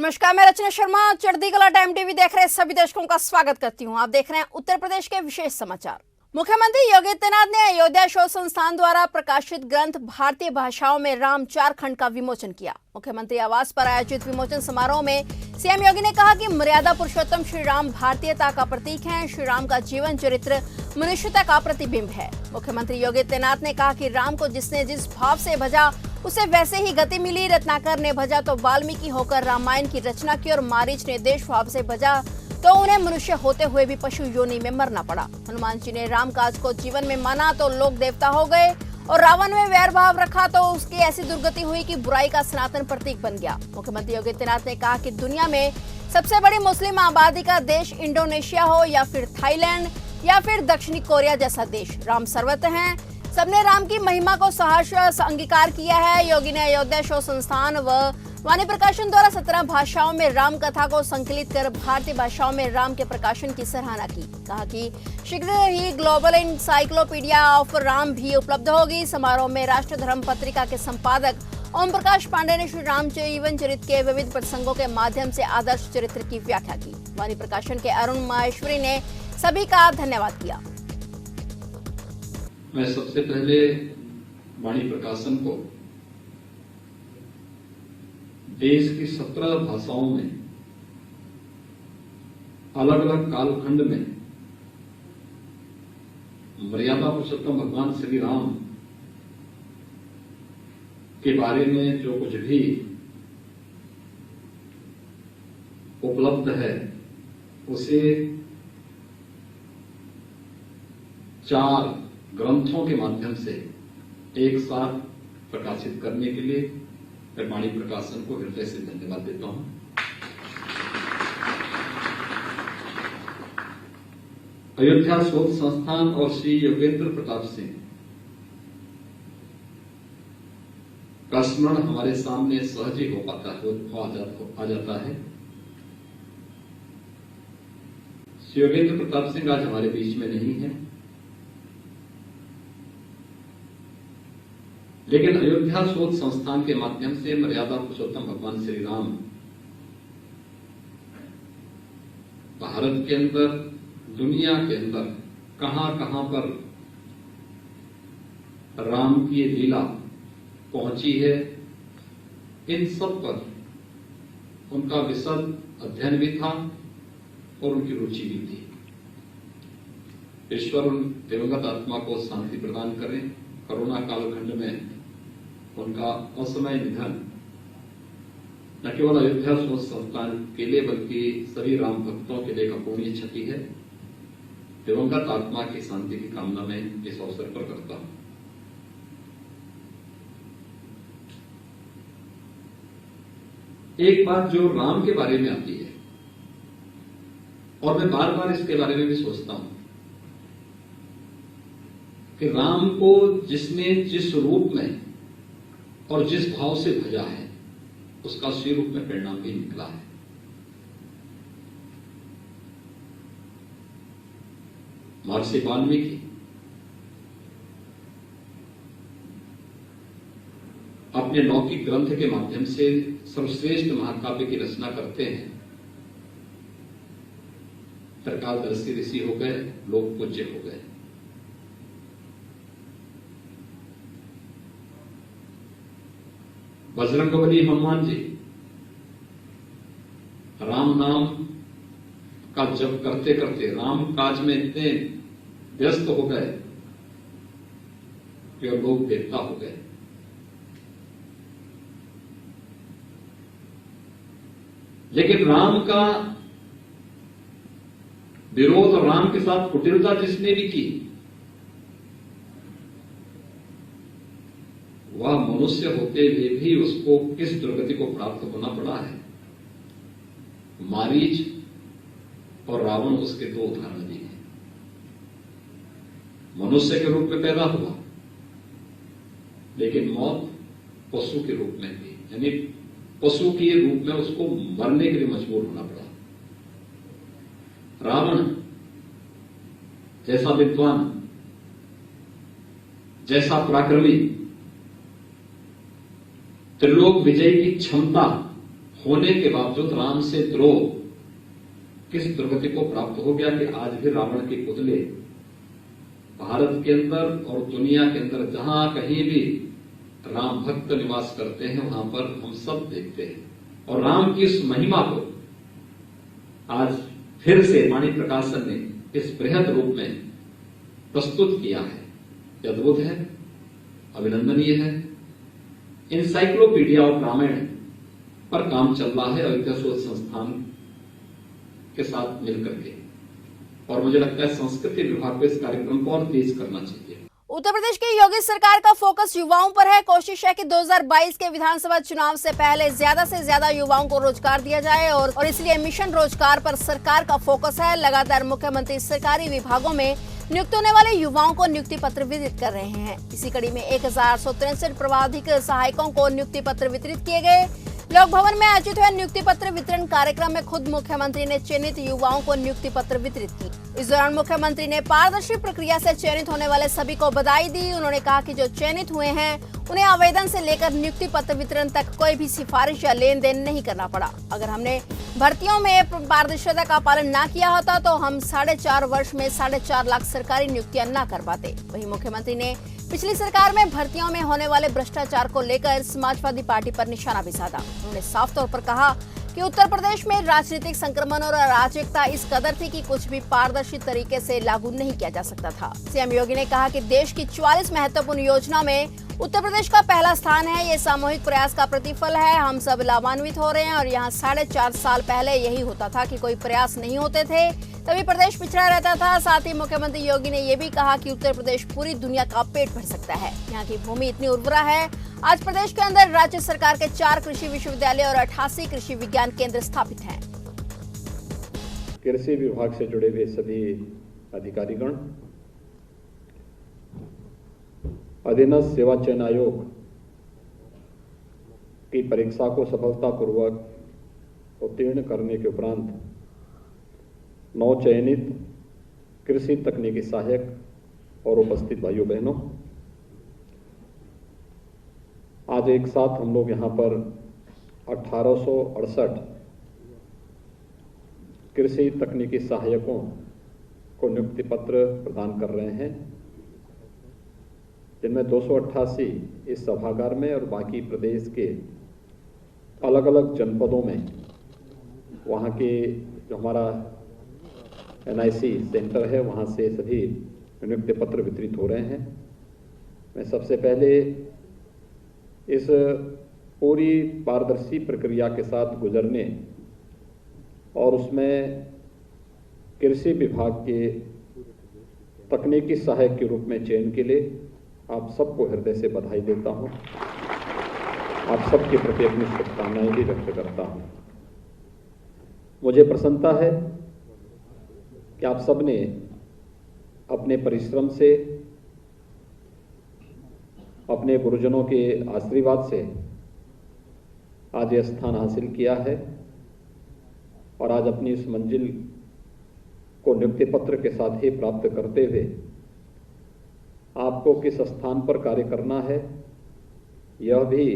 नमस्कार, मैं रचना शर्मा चढ़ती कला टाइम टीवी देख रहे सभी दर्शकों का स्वागत करती हूं। आप देख रहे हैं उत्तर प्रदेश के विशेष समाचार। मुख्यमंत्री योगी आदित्यनाथ ने अयोध्या शोध संस्थान द्वारा प्रकाशित ग्रंथ भारतीय भाषाओं में राम 4 खंड का विमोचन किया। मुख्यमंत्री आवास पर आयोजित विमोचन समारोह में सीएम योगी ने कहा कि मर्यादा पुरुषोत्तम श्री राम भारतीयता का प्रतीक हैं। श्री राम का जीवन चरित्र मनुष्यता का प्रतिबिंब है। मुख्यमंत्री योगी आदित्यनाथ ने कहा कि राम को जिसने जिस भाव से भजा उसे वैसे ही गति मिली। रत्नाकर ने भजा तो वाल्मीकि होकर रामायण की रचना की और मारीच ने देश भाव से भजा तो उन्हें मनुष्य होते हुए भी पशु योनि में मरना पड़ा। हनुमान जी ने राम काज को जीवन में माना तो लोग देवता हो गए और रावण में वैर भाव रखा तो उसकी ऐसी दुर्गति हुई कि बुराई का सनातन प्रतीक बन गया। मुख्यमंत्री योगी आदित्यनाथ ने कहा कि दुनिया में सबसे बड़ी मुस्लिम आबादी का देश इंडोनेशिया हो या फिर थाईलैंड या फिर दक्षिणी कोरिया जैसा देश, राम सर्वत्र हैं। सबने राम की महिमा को सहर्ष अंगीकार किया है। योगी ने अयोध्या शोध संस्थान व वाणी प्रकाशन द्वारा 17 भाषाओं में राम कथा को संकलित कर भारतीय भाषाओं में राम के प्रकाशन की सराहना की। कहा कि शीघ्र ही ग्लोबल एनसाइक्लोपीडिया ऑफ राम भी उपलब्ध होगी। समारोह में राष्ट्र धर्म पत्रिका के संपादक ओम प्रकाश पांडे ने श्री राम जीवन चरित्र के विविध प्रसंगों के माध्यम से आदर्श चरित्र की व्याख्या की। वाणी प्रकाशन के अरुण माहेश्वरी ने सभी का धन्यवाद किया। मैं सबसे पहले वाणी प्रकाशन को देश की 17 भाषाओं में अलग अलग कालखंड में मर्यादा पुरुषोत्तम भगवान श्री राम के बारे में जो कुछ भी उपलब्ध है उसे 4 ग्रंथों के माध्यम से एक साथ प्रकाशित करने के लिए मैं वाणी प्रकाशन को हृदय से धन्यवाद देता हूं। अयोध्या शोध संस्थान और श्री योगेंद्र प्रताप सिंह का स्मरण हमारे सामने सहज ही आ जाता है। श्री योगेंद्र प्रताप सिंह आज हमारे बीच में नहीं है, लेकिन अयोध्या शोध संस्थान के माध्यम से मर्यादा पुरुषोत्तम भगवान श्री राम भारत के अंदर, दुनिया के अंदर कहां कहां पर राम की लीला पहुंची है, इन सब पर उनका विशद अध्ययन भी था और उनकी रुचि भी थी। ईश्वर उन दिवंगत आत्मा को शांति प्रदान करें। कोरोना कालखंड में उनका असमय निधन न केवल अयोध्या शोध संस्थान के लिए बल्कि सभी राम भक्तों के लिए अपूर्णीय क्षति है। दिवंगत आत्मा की शांति की कामना में इस अवसर पर करता हूं। एक बात जो राम के बारे में आती है और मैं बार बार इसके बारे में भी सोचता हूं कि राम को जिसने जिस रूप में और जिस भाव से भजा है उसका उसी रूप में परिणाम भी निकला है। महर्षि वाल्मीकि अपने लौकिक ग्रंथ के माध्यम से सर्वश्रेष्ठ महाकाव्य की रचना करते हैं। त्रिकालदर्शी ऋषि हो गए, लोक पूज्य हो गए। बजरंगबली हनुमान जी राम नाम का जप करते करते राम काज में इतने व्यस्त हो गए कि लोग देवता हो गए। लेकिन राम का विरोध और राम के साथ कुटिलता जिसने भी की वह मनुष्य होते हुए भी उसको किस दुर्गति को प्राप्त होना पड़ा है। मारीच और रावण उसके 2 उदाहरण दिए हैं। मनुष्य के रूप में पैदा हुआ लेकिन मौत पशु के रूप में थी, यानी पशु के रूप में उसको मरने के लिए मजबूर होना पड़ा। रावण जैसा विद्वान, जैसा पराक्रमी, त्रिलोक विजय की क्षमता होने के बावजूद राम से द्रोह किस दुर्गति को प्राप्त हो गया कि आज भी रावण के पुतले भारत के अंदर और दुनिया के अंदर जहां कहीं भी राम भक्त निवास करते हैं वहां पर हम सब देखते हैं। और राम की इस महिमा को आज फिर से वाणी प्रकाशन ने इस बृहद रूप में प्रस्तुत किया है। यह अद्भुत है, अभिनंदनीय है। इंसाइक्लोपीडिया ऑफ रामायण पर काम चल रहा है अयोध्या शोध संस्थान के साथ मिलकर के, और मुझे लगता है संस्कृति विभाग को इस कार्यक्रम को और तेज करना चाहिए। उत्तर प्रदेश की योगी सरकार का फोकस युवाओं पर है। कोशिश है कि 2022 के विधानसभा चुनाव से पहले ज्यादा से ज्यादा युवाओं को रोजगार दिया जाए और इसलिए मिशन रोजगार पर सरकार का फोकस है। लगातार मुख्यमंत्री सरकारी विभागों में नियुक्त होने वाले युवाओं को नियुक्ति पत्र वितरित कर रहे हैं। इसी कड़ी में 1863 प्रभाधिक सहायकों को नियुक्ति पत्र वितरित किए गए। लोक भवन में आयोजित हुए नियुक्ति पत्र वितरण कार्यक्रम में खुद मुख्यमंत्री ने चयनित युवाओं को नियुक्ति पत्र वितरित की। इस दौरान मुख्यमंत्री ने पारदर्शी प्रक्रिया से चयनित होने वाले सभी को बधाई दी। उन्होंने कहा कि जो चयनित हुए हैं उन्हें आवेदन से लेकर नियुक्ति पत्र वितरण तक कोई भी सिफारिश या लेन देन नहीं करना पड़ा। अगर हमने भर्तियों में पारदर्शिता का पालन न किया होता तो हम 4.5 वर्ष में 4.5 लाख सरकारी नियुक्तियां न कर पाते। वहीं मुख्यमंत्री ने पिछली सरकार में भर्तियों में होने वाले भ्रष्टाचार को लेकर समाजवादी पार्टी पर निशाना भी साधा। उन्होंने साफ तौर पर कहा कि उत्तर प्रदेश में राजनीतिक संक्रमण और अराजकता इस कदर थी कि कुछ भी पारदर्शी तरीके से लागू नहीं किया जा सकता था। सीएम योगी ने कहा कि देश की 44 महत्वपूर्ण योजना में उत्तर प्रदेश का पहला स्थान है। ये सामूहिक प्रयास का प्रतिफल है। हम सब लाभान्वित हो रहे हैं और यहाँ 4.5 साल पहले यही होता था कि कोई प्रयास नहीं होते थे, तभी प्रदेश पिछड़ा रहता था। साथ ही मुख्यमंत्री योगी ने ये भी कहा कि उत्तर प्रदेश पूरी दुनिया का पेट भर सकता है। यहाँ की भूमि इतनी उर्वरा है। आज प्रदेश के अंदर राज्य सरकार के 4 कृषि विश्वविद्यालय और 88 कृषि विज्ञान केंद्र स्थापित हैं। कृषि विभाग से जुड़े हुए सभी अधिकारीगण, अधीनस्थ सेवा चयन आयोग की परीक्षा को सफलतापूर्वक उत्तीर्ण करने के उपरांत 9 चयनित कृषि तकनीकी सहायक और उपस्थित भाइयों बहनों, आज एक साथ हम लोग यहाँ पर 1868 कृषि तकनीकी सहायकों को नियुक्ति पत्र प्रदान कर रहे हैं, जिनमें 288 इस सभागार में और बाकी प्रदेश के अलग अलग जनपदों में वहाँ के जो हमारा NIC सेंटर है वहाँ से सभी नियुक्ति पत्र वितरित हो रहे हैं। मैं सबसे पहले इस पूरी पारदर्शी प्रक्रिया के साथ गुजरने और उसमें कृषि विभाग के तकनीकी सहायक के रूप में चयन के लिए आप सबको हृदय से बधाई देता हूं। आप सबके प्रति अपनी शुभकामनाएं भी व्यक्त करता हूं। मुझे प्रसन्नता है कि आप सबने अपने परिश्रम से, अपने गुरुजनों के आशीर्वाद से आज यह स्थान हासिल किया है और आज अपनी इस मंजिल को नियुक्ति पत्र के साथ ही प्राप्त करते हुए आपको किस स्थान पर कार्य करना है यह भी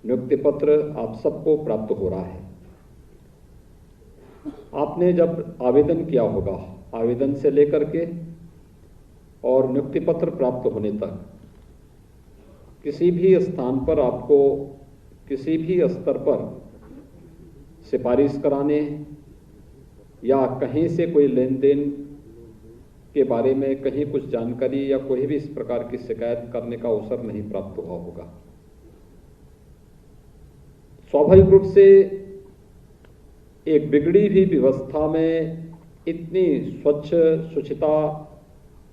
नियुक्ति पत्र आप सबको प्राप्त हो रहा है। आपने जब आवेदन किया होगा, आवेदन से लेकर के और नियुक्ति पत्र प्राप्त होने तक किसी भी स्थान पर आपको किसी भी स्तर पर सिफारिश कराने या कहीं से कोई लेन देन के बारे में कहीं कुछ जानकारी या कोई भी इस प्रकार की शिकायत करने का अवसर नहीं प्राप्त हुआ होगा। स्वाभाविक रूप से एक बिगड़ी हुई व्यवस्था में इतनी स्वच्छ, शुचिता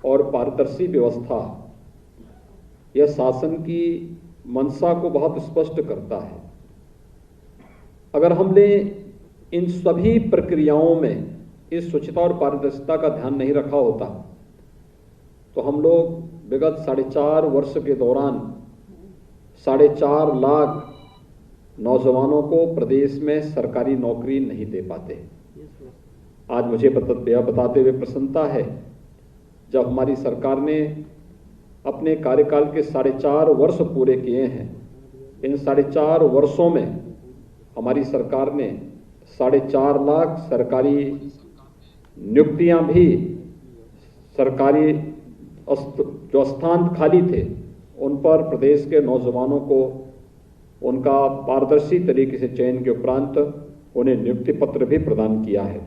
और पारदर्शी व्यवस्था यह शासन की मंशा को बहुत स्पष्ट करता है। अगर हमने इन सभी प्रक्रियाओं में इस शुचिता और पारदर्शिता का ध्यान नहीं रखा होता तो हम लोग विगत 4.5 वर्ष के दौरान 4.5 लाख नौजवानों को प्रदेश में सरकारी नौकरी नहीं दे पाते। आज मुझे बताते हुए प्रसन्नता है जब हमारी सरकार ने अपने कार्यकाल के 4.5 वर्ष पूरे किए हैं। इन 4.5 वर्षों में हमारी सरकार ने 4.5 लाख सरकारी नियुक्तियां भी सरकारी जो स्थान खाली थे उन पर प्रदेश के नौजवानों को उनका पारदर्शी तरीके से चयन के उपरांत उन्हें नियुक्ति पत्र भी प्रदान किया है।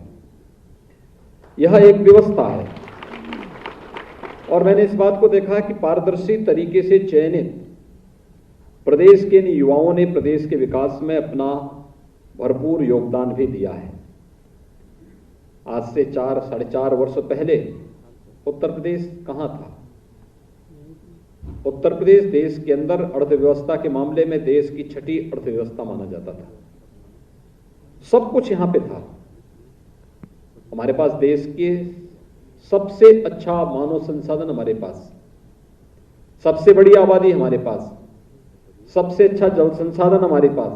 यह एक व्यवस्था है और मैंने इस बात को देखा कि पारदर्शी तरीके से चयनित प्रदेश के युवाओं ने प्रदेश के विकास में अपना भरपूर योगदान भी दिया है। आज से 4-4.5 वर्ष पहले उत्तर प्रदेश कहां था? उत्तर प्रदेश देश के अंदर अर्थव्यवस्था के मामले में देश की 6ठी अर्थव्यवस्था माना जाता था। सब कुछ यहां पे था। हमारे पास देश के सबसे अच्छा मानव संसाधन हमारे पास, सबसे बड़ी आबादी हमारे पास, सबसे अच्छा जल संसाधन हमारे पास,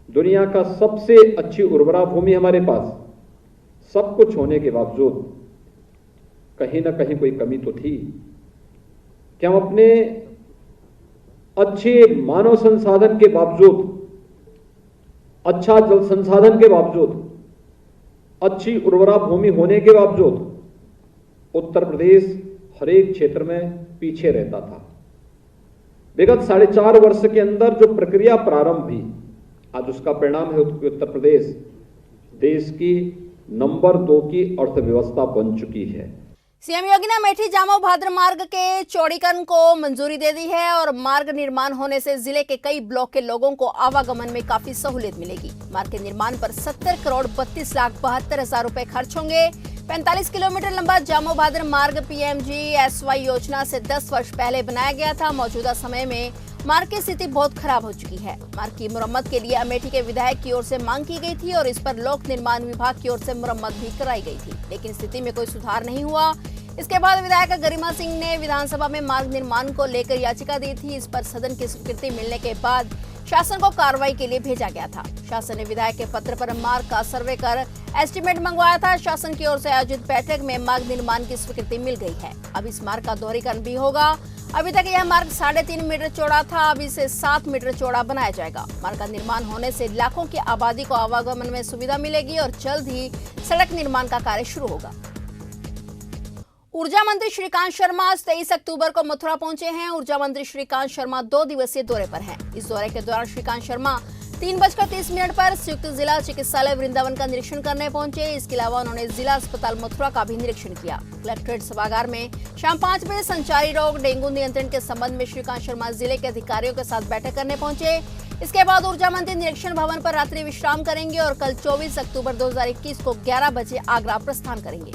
दुनिया का सबसे अच्छी उर्वरा भूमि हमारे पास, सब कुछ होने के बावजूद कहीं ना कहीं कोई कमी तो थी कि हम अपने अच्छे मानव संसाधन के बावजूद, अच्छा जल संसाधन के बावजूद, अच्छी उर्वरा भूमि होने के बावजूद उत्तर प्रदेश हर एक क्षेत्र में पीछे रहता था। विगत 4.5 वर्ष के अंदर जो प्रक्रिया प्रारंभ हुई, आज उसका परिणाम है कि उत्तर प्रदेश देश की नंबर 2 की अर्थव्यवस्था बन चुकी है। सीएम योगी ने अमेठी जामो भाद्र मार्ग के चौड़ीकरण को मंजूरी दे दी है और मार्ग निर्माण होने से जिले के कई ब्लॉक के लोगों को आवागमन में काफी सहूलियत मिलेगी। मार्ग के निर्माण पर 70 करोड़ 32,72,000 रुपए खर्च होंगे। 45 किलोमीटर लंबा जामो भाद्र मार्ग PMGSY योजना से 10 वर्ष पहले बनाया गया था। मौजूदा समय में मार्ग की स्थिति बहुत खराब हो चुकी है। मार्ग की मुरम्मत के लिए अमेठी के विधायक की ओर से मांग की गई थी और इस पर लोक निर्माण विभाग की ओर से मुरम्मत भी कराई गई थी, लेकिन स्थिति में कोई सुधार नहीं हुआ। इसके बाद विधायक गरिमा सिंह ने विधानसभा में मार्ग निर्माण को लेकर याचिका दी थी। इस पर सदन की स्वीकृति मिलने के बाद शासन को कार्रवाई के लिए भेजा गया था। शासन ने विधायक के पत्र पर मार्ग का सर्वे कर एस्टीमेट मंगवाया था। शासन की ओर से आयोजित बैठक में मार्ग निर्माण की स्वीकृति मिल गई है। अब इस मार्ग का दोहरीकरण भी होगा। अभी तक यह मार्ग 3.5 मीटर चौड़ा था, अब इसे 7 मीटर चौड़ा बनाया जाएगा। मार्ग का निर्माण होने से लाखों की आबादी को आवागमन में सुविधा मिलेगी और जल्द ही सड़क निर्माण का कार्य शुरू होगा। ऊर्जा मंत्री श्रीकांत शर्मा आज 23 अक्टूबर को मथुरा पहुंचे हैं। ऊर्जा मंत्री श्रीकांत शर्मा 2 दिवसीय दौरे पर हैं। इस दौरे के दौरान श्रीकांत शर्मा 3:30 पर संयुक्त जिला चिकित्सालय वृंदावन का निरीक्षण करने पहुंचे। इसके अलावा उन्होंने जिला अस्पताल मथुरा का भी निरीक्षण किया। कलेक्ट्रेट सभागार में शाम 5 बजे संचारी रोग डेंगू नियंत्रण के संबंध में श्रीकांत शर्मा जिले के अधिकारियों के साथ बैठक करने पहुंचे। इसके बाद ऊर्जा मंत्री निरीक्षण भवन पर रात्रि विश्राम करेंगे और कल 24 अक्टूबर 2021 को 11 बजे आगरा प्रस्थान करेंगे।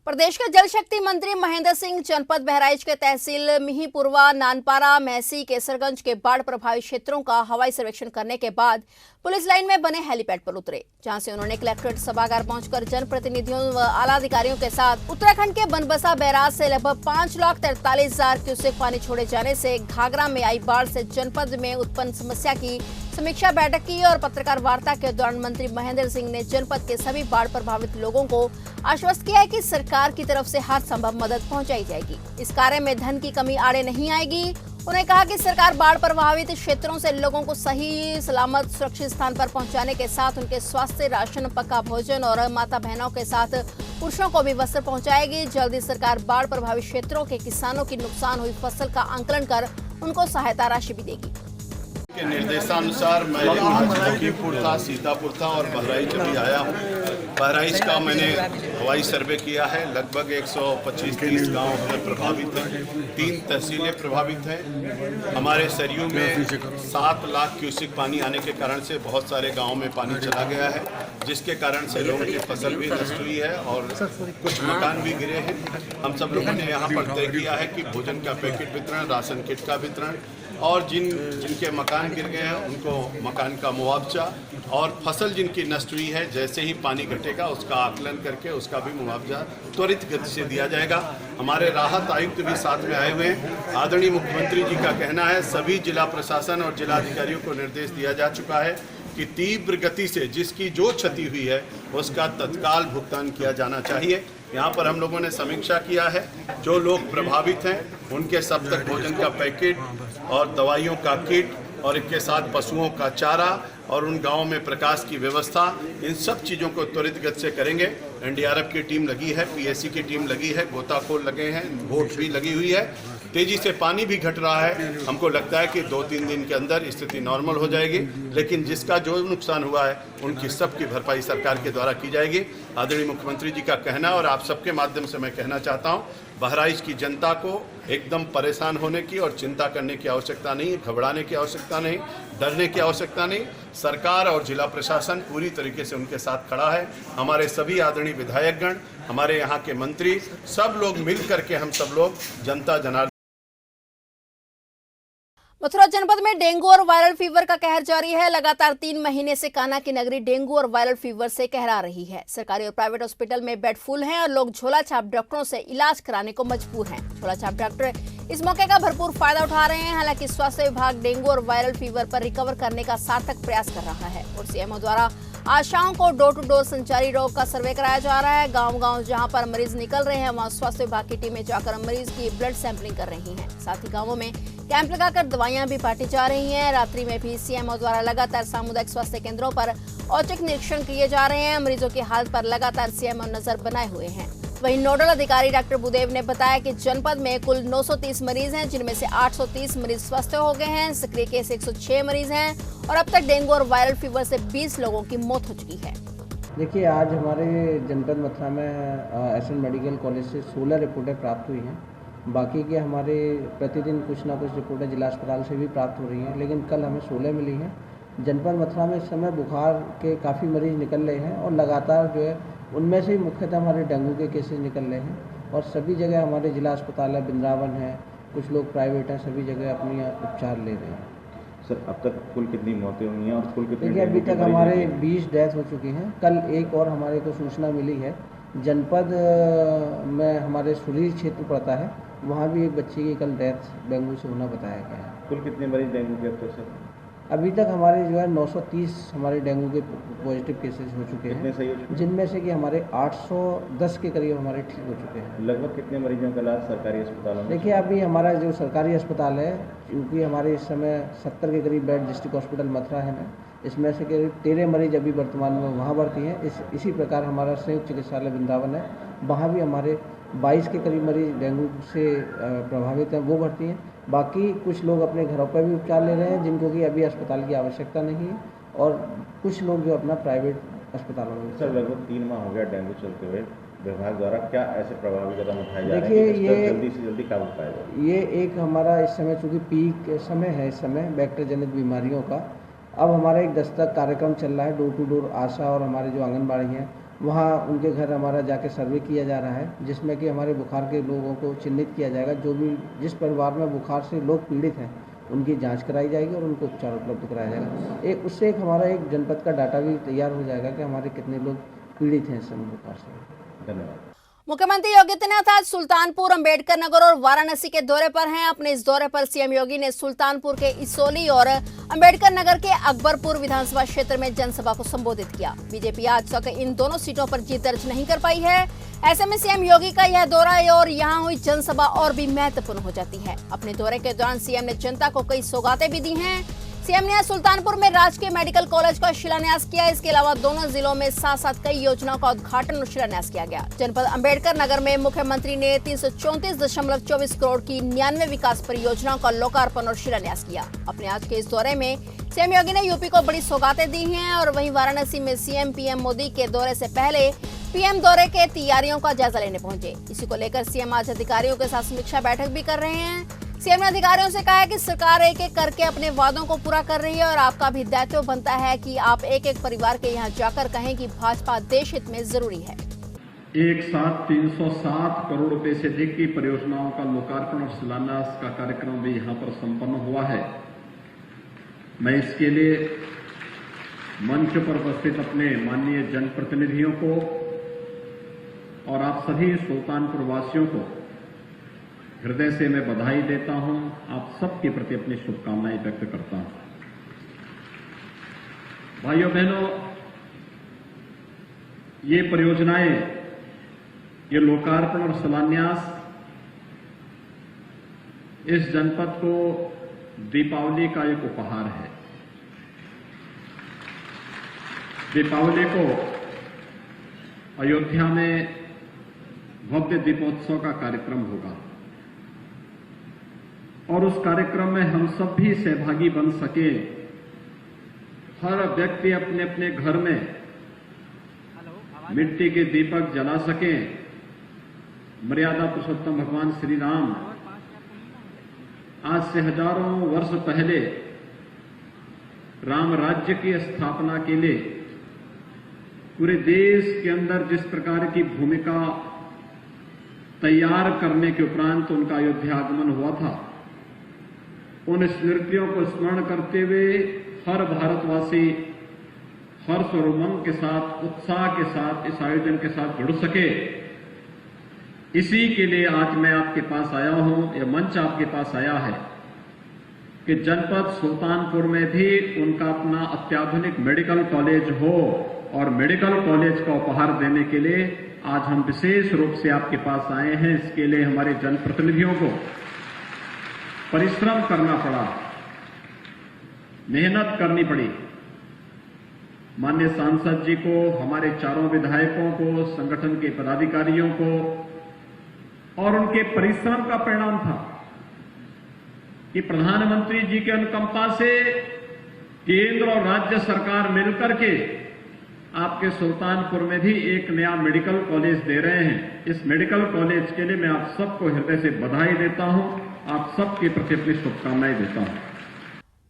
प्रदेश के जल शक्ति मंत्री महेंद्र सिंह जनपद बहराइच के तहसील मिहीपुरवा, नानपारा, महसी, केसरगंज के बाढ़ प्रभावित क्षेत्रों का हवाई सर्वेक्षण करने के बाद पुलिस लाइन में बने हेलीपैड पर उतरे, जहां से उन्होंने कलेक्ट्रेट सभागार पहुंचकर जनप्रतिनिधियों व आला अधिकारियों के साथ उत्तराखंड के बनबसा बैराज से लगभग 5,43,000 क्यूसेक पानी छोड़े जाने से घाघरा में आई बाढ़ से जनपद में उत्पन्न समस्या की समीक्षा बैठक की और पत्रकार वार्ता के दौरान मंत्री महेंद्र सिंह ने जनपद के सभी बाढ़ प्रभावित लोगों को आश्वस्त किया है कि सरकार की तरफ से हर संभव मदद पहुंचाई जाएगी। इस कार्य में धन की कमी आड़े नहीं आएगी। उन्होंने कहा कि सरकार बाढ़ प्रभावित क्षेत्रों से लोगों को सही सलामत सुरक्षित स्थान पर पहुंचाने के साथ उनके स्वास्थ्य, राशन, पक्का भोजन और माता बहनों के साथ पुरुषों को भी वस्त्र पहुंचाएगी। जल्दी सरकार बाढ़ प्रभावित क्षेत्रों के किसानों की नुकसान हुई फसल का आंकलन कर उनको सहायता राशि भी देगी। के निर्देशानुसार मैं लखीमपुर था, सीतापुर था और बहराइच अभी आया हूँ। बहराइच का मैंने हवाई सर्वे किया है। लगभग 125-30 गाँव प्रभावित हैं, 3 तहसीलें प्रभावित हैं। हमारे सरयू में 7 लाख क्यूसेक पानी आने के कारण से बहुत सारे गाँव में पानी चला गया है, जिसके कारण से लोगों की फसल भी नष्ट हुई है और कुछ मकान भी गिरे हैं। हम सब लोगों ने यहाँ पर तय किया है कि भोजन का पैकेट वितरण, राशन किट का वितरण और जिनके मकान गिर गए हैं उनको मकान का मुआवजा और फसल जिनकी नष्ट हुई है जैसे ही पानी घटेगा उसका आकलन करके उसका भी मुआवजा त्वरित गति से दिया जाएगा। हमारे राहत आयुक्त भी साथ में आए हुए हैं। आदरणीय मुख्यमंत्री जी का कहना है सभी जिला प्रशासन और जिला अधिकारियों को निर्देश दिया जा चुका है कि तीव्र गति से जिसकी जो क्षति हुई है उसका तत्काल भुगतान किया जाना चाहिए। यहाँ पर हम लोगों ने समीक्षा किया है, जो लोग प्रभावित हैं उनके सब तक भोजन का पैकेट और दवाइयों का किट और इसके साथ पशुओं का चारा और उन गांवों में प्रकाश की व्यवस्था, इन सब चीज़ों को त्वरित गति से करेंगे। एनडीआरएफ की टीम लगी है, पीएससी की टीम लगी है, गोताखोर लगे हैं, बोट भी लगी हुई है। तेजी से पानी भी घट रहा है। हमको लगता है कि 2-3 दिन के अंदर स्थिति नॉर्मल हो जाएगी, लेकिन जिसका जो नुकसान हुआ है उनकी सबकी भरपाई सरकार के द्वारा की जाएगी। आदरणीय मुख्यमंत्री जी का कहना और आप सबके माध्यम से मैं कहना चाहता हूं, बहराइच की जनता को एकदम परेशान होने की और चिंता करने की आवश्यकता नहीं, घबराने की आवश्यकता नहीं, डरने की आवश्यकता नहीं। सरकार और जिला प्रशासन पूरी तरीके से उनके साथ खड़ा है। हमारे सभी आदरणीय विधायकगण, हमारे यहाँ के मंत्री, सब लोग मिल करके हम सब लोग जनता जनार्दन। मथुरा जनपद में डेंगू और वायरल फीवर का कहर जारी है। लगातार 3 महीने से कान्हा की नगरी डेंगू और वायरल फीवर से कहरा रही है। सरकारी और प्राइवेट हॉस्पिटल में बेड फुल हैं और लोग झोला छाप डॉक्टरों से इलाज कराने को मजबूर हैं। झोला छाप डॉक्टर इस मौके का भरपूर फायदा उठा रहे हैं। हालांकि स्वास्थ्य विभाग डेंगू और वायरल फीवर पर रिकवर करने का सार्थक प्रयास कर रहा है और सीएमओ द्वारा आशाओं को डोर टू डोर संचारी रोग का सर्वे कराया जा रहा है। गांव-गांव जहां पर मरीज निकल रहे हैं वहां स्वास्थ्य विभाग की टीमें जाकर मरीज की ब्लड सैंपलिंग कर रही हैं। साथ ही गांवों में कैंप लगाकर दवाइयां भी बांटी जा रही हैं। रात्रि में भी सीएमओ द्वारा लगातार सामुदायिक स्वास्थ्य केंद्रों पर औचक निरीक्षण किए जा रहे हैं। मरीजों की हालत पर लगातार सीएमओ नजर बनाए हुए हैं। वहीं नोडल अधिकारी डॉक्टर भूदेव ने बताया कि जनपद में कुल 930 मरीज हैं, जिनमें से 830 मरीज स्वस्थ हो गए हैं। सक्रिय केस 106 मरीज हैं और अब तक डेंगू और वायरल फीवर से 20 लोगों की मौत हो चुकी है। देखिए, आज हमारे जनपद मथुरा में एसएन मेडिकल कॉलेज से 16 रिपोर्टें प्राप्त हुई हैं। बाकी के हमारे प्रतिदिन कुछ ना कुछ रिपोर्टें जिला अस्पताल से भी प्राप्त हो रही हैं, लेकिन कल हमें 16 मिली हैं। जनपद मथुरा में इस समय बुखार के काफ़ी मरीज निकल रहे हैं और लगातार जो है उनमें से मुख्यतः हमारे डेंगू के केसेस निकल रहे हैं और सभी जगह हमारे जिला अस्पताल है, वृंदावन है, कुछ लोग प्राइवेट हैं, सभी जगह अपनी उपचार ले रहे हैं। सर, अब तक कुल कितनी मौतें हुई हैं और कुल कितने? देखिए, अभी तक हमारे 20 डेथ हो चुकी हैं। कल एक और हमारे को सूचना मिली है, जनपद में हमारे सुरीर क्षेत्र पड़ता है, वहाँ भी एक बच्ची की कल डेथ डेंगू से होना बताया गया है। कुल कितने मरीज डेंगू के अब तक सर? अभी तक हमारे जो है 930 हमारे डेंगू के पॉजिटिव केसेस हो चुके कितने सही हो हैं, चुके? जिनमें से कि हमारे 810 के करीब हमारे ठीक हो चुके हैं। लगभग कितने मरीजों का इलाज सरकारी अस्पतालों में? देखिए, अभी हमारा जो सरकारी अस्पताल है, क्योंकि हमारे इस समय 70 के करीब बेड डिस्ट्रिक्ट हॉस्पिटल मथुरा है ना, इसमें से करीब 13 मरीज अभी वर्तमान में वहाँ भर्ती हैं। इसी प्रकार हमारा संयुक्त चिकित्सालय वृंदावन है, वहाँ भी हमारे 22 के करीब मरीज डेंगू से प्रभावित हैं, वो भर्ती हैं। बाकी कुछ लोग अपने घरों पर भी उपचार ले रहे हैं, जिनको कि अभी अस्पताल की आवश्यकता नहीं है, और कुछ लोग जो अपना प्राइवेट अस्पतालों में। सर, लगभग 3 माह हो गया डेंगू चलते हुए, विभाग द्वारा क्या ऐसे प्रभावी कदम उठाए जा रहे हैं? देखिए, ये जल्दी से जल्दी काबू पाया जाए। ये एक हमारा इस समय चूँकि पीक समय है, इस समय वेक्टर जनित बीमारियों का, अब हमारा एक दस्तक कार्यक्रम चल रहा है। डोर टू डोर आशा और हमारे जो आंगनबाड़ी हैं, वहाँ उनके घर हमारा जाके सर्वे किया जा रहा है, जिसमें कि हमारे बुखार के लोगों को चिन्हित किया जाएगा। जो भी जिस परिवार में बुखार से लोग पीड़ित हैं, उनकी जांच कराई जाएगी और उनको उपचार उपलब्ध कराया जाएगा। उससे एक हमारा एक जनपद का डाटा भी तैयार हो जाएगा कि हमारे कितने लोग पीड़ित हैं इस समय बुखार से। धन्यवाद। मुख्यमंत्री योगी आदित्यनाथ आज सुल्तानपुर, अंबेडकर नगर और वाराणसी के दौरे पर हैं। अपने इस दौरे पर सीएम योगी ने सुल्तानपुर के इसोली और अंबेडकर नगर के अकबरपुर विधानसभा क्षेत्र में जनसभा को संबोधित किया। बीजेपी आज तक इन दोनों सीटों पर जीत दर्ज नहीं कर पाई है। ऐसे में सीएम योगी का यह दौरा और यहाँ हुई जनसभा और भी महत्वपूर्ण हो जाती है। अपने दौरे के दौरान सीएम ने जनता को कई सौगातें भी दी हैं। सीएम ने आज सुल्तानपुर में राजकीय मेडिकल कॉलेज का शिलान्यास किया। इसके अलावा दोनों जिलों में साथ साथ कई योजनाओं का उद्घाटन और शिलान्यास किया गया। जनपद अंबेडकर नगर में मुख्यमंत्री ने 334.24 करोड़ की 99 विकास परियोजनाओं का लोकार्पण और शिलान्यास किया। अपने आज के इस दौरे में सीएम योगी ने यूपी को बड़ी सौगातें दी हैं और वहीं वाराणसी में सीएम पीएम मोदी के दौरे से पहले पीएम दौरे के तैयारियों का जायजा लेने पहुंचे। इसी को लेकर सीएम आज अधिकारियों के साथ समीक्षा बैठक भी कर रहे हैं। सीएम ने अधिकारियों से कहा है कि सरकार एक एक करके अपने वादों को पूरा कर रही है और आपका भी दायित्व बनता है कि आप एक एक परिवार के यहाँ जाकर कहें कि भाजपा देश हित में जरूरी है। एक साथ 307 करोड़ रुपए से अधिक की परियोजनाओं का लोकार्पण और शिलान्यास का कार्यक्रम भी यहाँ पर संपन्न हुआ है। मैं इसके लिए मंच पर उपस्थित अपने माननीय जनप्रतिनिधियों को और आप सभी सुल्तानपुर वासियों को हृदय से मैं बधाई देता हूं। आप सबके प्रति अपनी शुभकामनाएं व्यक्त करता हूं। भाइयों बहनों, ये परियोजनाएं, ये लोकार्पण और शिलान्यास इस जनपद को दीपावली का एक उपहार है। दीपावली को अयोध्या में भव्य दीपोत्सव का कार्यक्रम होगा और उस कार्यक्रम में हम सब भी सहभागी बन सके। हर व्यक्ति अपने अपने घर में मिट्टी के दीपक जला सके। मर्यादा पुरुषोत्तम भगवान श्री राम आज से हजारों वर्ष पहले राम राज्य की स्थापना के लिए पूरे देश के अंदर जिस प्रकार की भूमिका तैयार करने के उपरांत उनका अयोध्या आगमन हुआ था, उन स्मृतियों को स्मरण करते हुए हर भारतवासी हर्ष और उमंग के साथ, उत्साह के साथ इस आयोजन के साथ जुड़ सके, इसी के लिए आज मैं आपके पास आया हूं। यह मंच आपके पास आया है कि जनपद सुल्तानपुर में भी उनका अपना अत्याधुनिक मेडिकल कॉलेज हो और मेडिकल कॉलेज का उपहार देने के लिए आज हम विशेष रूप से आपके पास आए हैं। इसके लिए हमारे जनप्रतिनिधियों को परिश्रम करना पड़ा, मेहनत करनी पड़ी। माननीय सांसद जी को, हमारे चारों विधायकों को, संगठन के पदाधिकारियों को और उनके परिश्रम का परिणाम था कि प्रधानमंत्री जी के अनुकंपा से केंद्र और राज्य सरकार मिलकर के आपके सुल्तानपुर में भी एक नया मेडिकल कॉलेज दे रहे हैं। इस मेडिकल कॉलेज के लिए मैं आप सबको हृदय से बधाई देता हूं, आप सबके प्रति अपनी शुभकामनाएं देता हूं।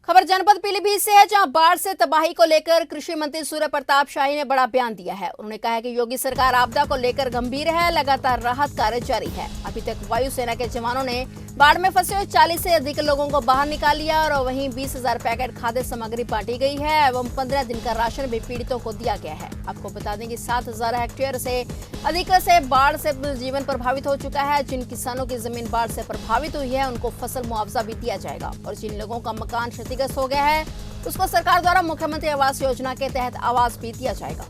खबर जनपद पीलीभीत से है, जहां बाढ़ से तबाही को लेकर कृषि मंत्री सूर्य प्रताप शाही ने बड़ा बयान दिया है। उन्होंने कहा है कि योगी सरकार आपदा को लेकर गंभीर है, लगातार राहत कार्य जारी है। अभी तक वायुसेना के जवानों ने बाढ़ में फंसे हुए 40 से अधिक लोगों को बाहर निकाल लिया और वहीं 20,000 पैकेट खाद्य सामग्री बांटी गई है एवं 15 दिन का राशन भी पीड़ितों को दिया गया है। आपको बता दें कि 7,000 हेक्टेयर से अधिक से बाढ़ से जीवन प्रभावित हो चुका है। जिन किसानों की जमीन बाढ़ से प्रभावित हुई है उनको फसल मुआवजा भी दिया जाएगा और जिन लोगों का मकान क्षतिग्रस्त हो गया है उसको सरकार द्वारा मुख्यमंत्री आवास योजना के तहत आवास भी दिया जाएगा।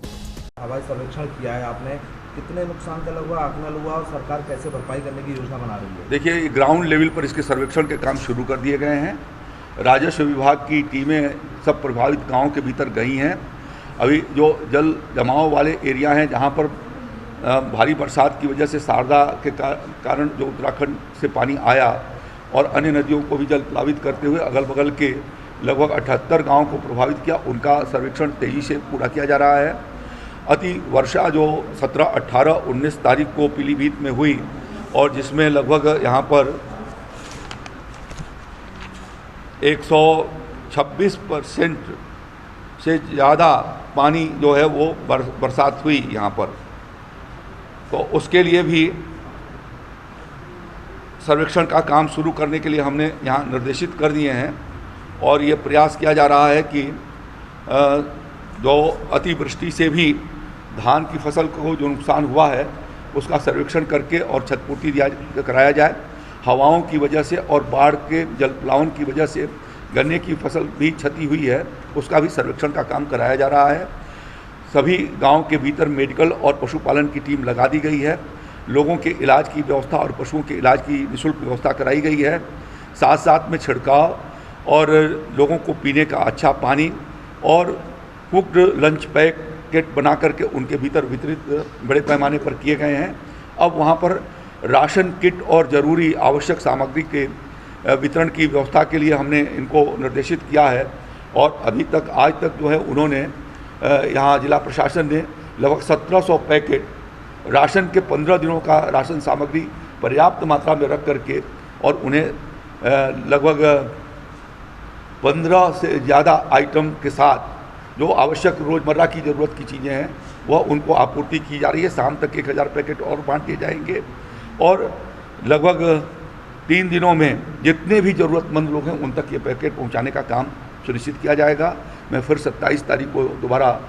हवाई सर्वेक्षण किया है आपने, कितने नुकसान का लगभग आकलन हुआ और सरकार कैसे भरपाई करने की योजना बना रही है? देखिए, ग्राउंड लेवल पर इसके सर्वेक्षण के काम शुरू कर दिए गए हैं। राजस्व विभाग की टीमें सब प्रभावित गांवों के भीतर गई हैं। अभी जो जल जमाव वाले एरिया हैं जहां पर भारी बरसात की वजह से शारदा के कारण जो उत्तराखंड से पानी आया और अन्य नदियों को भी जल प्लावित करते हुए अगल बगल के लगभग 78 गाँव को प्रभावित किया, उनका सर्वेक्षण तेजी से पूरा किया जा रहा है। अति वर्षा जो 17, 18, 19 तारीख को पीलीभीत में हुई और जिसमें लगभग यहाँ पर 126% से ज़्यादा पानी जो है वो बरसात हुई यहाँ पर, तो उसके लिए भी सर्वेक्षण का काम शुरू करने के लिए हमने यहाँ निर्देशित कर दिए हैं और ये प्रयास किया जा रहा है कि जो अतिवृष्टि से भी धान की फसल को जो नुकसान हुआ है उसका सर्वेक्षण करके और क्षतिपूर्ति कराया जाए। हवाओं की वजह से और बाढ़ के जलप्लावन की वजह से गन्ने की फसल भी क्षति हुई है, उसका भी सर्वेक्षण का काम कराया जा रहा है। सभी गांव के भीतर मेडिकल और पशुपालन की टीम लगा दी गई है। लोगों के इलाज की व्यवस्था और पशुओं के इलाज की निःशुल्क व्यवस्था कराई गई है। साथ साथ में छिड़काव और लोगों को पीने का अच्छा पानी और कुक्ड लंच पैकेट बना करके उनके भीतर वितरित बड़े पैमाने पर किए गए हैं। अब वहाँ पर राशन किट और ज़रूरी आवश्यक सामग्री के वितरण की व्यवस्था के लिए हमने इनको निर्देशित किया है और अभी तक आज तक जो है उन्होंने यहाँ जिला प्रशासन ने लगभग 1700 पैकेट राशन के 15 दिनों का राशन सामग्री पर्याप्त मात्रा में रख करके और उन्हें लगभग 15 से ज़्यादा आइटम के साथ जो आवश्यक रोज़मर्रा की ज़रूरत की चीज़ें हैं वह उनको आपूर्ति की जा रही है। शाम तक 1000 पैकेट और बांट दिए जाएंगे और लगभग 3 दिनों में जितने भी ज़रूरतमंद लोग हैं उन तक ये पैकेट पहुंचाने का काम सुनिश्चित किया जाएगा। मैं फिर 27 तारीख को दोबारा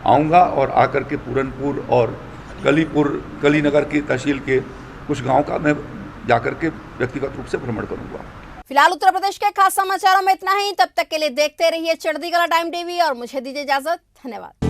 आऊँगा और आकर के पूरनपुर और कलीनगर की तहसील के कुछ गाँव का मैं जाकर के व्यक्तिगत रूप से भ्रमण करूँगा। फिलहाल उत्तर प्रदेश के खास समाचारों में इतना ही। तब तक के लिए देखते रहिए चढ़ती कला टाइम टीवी और मुझे दीजिए इजाजत। धन्यवाद।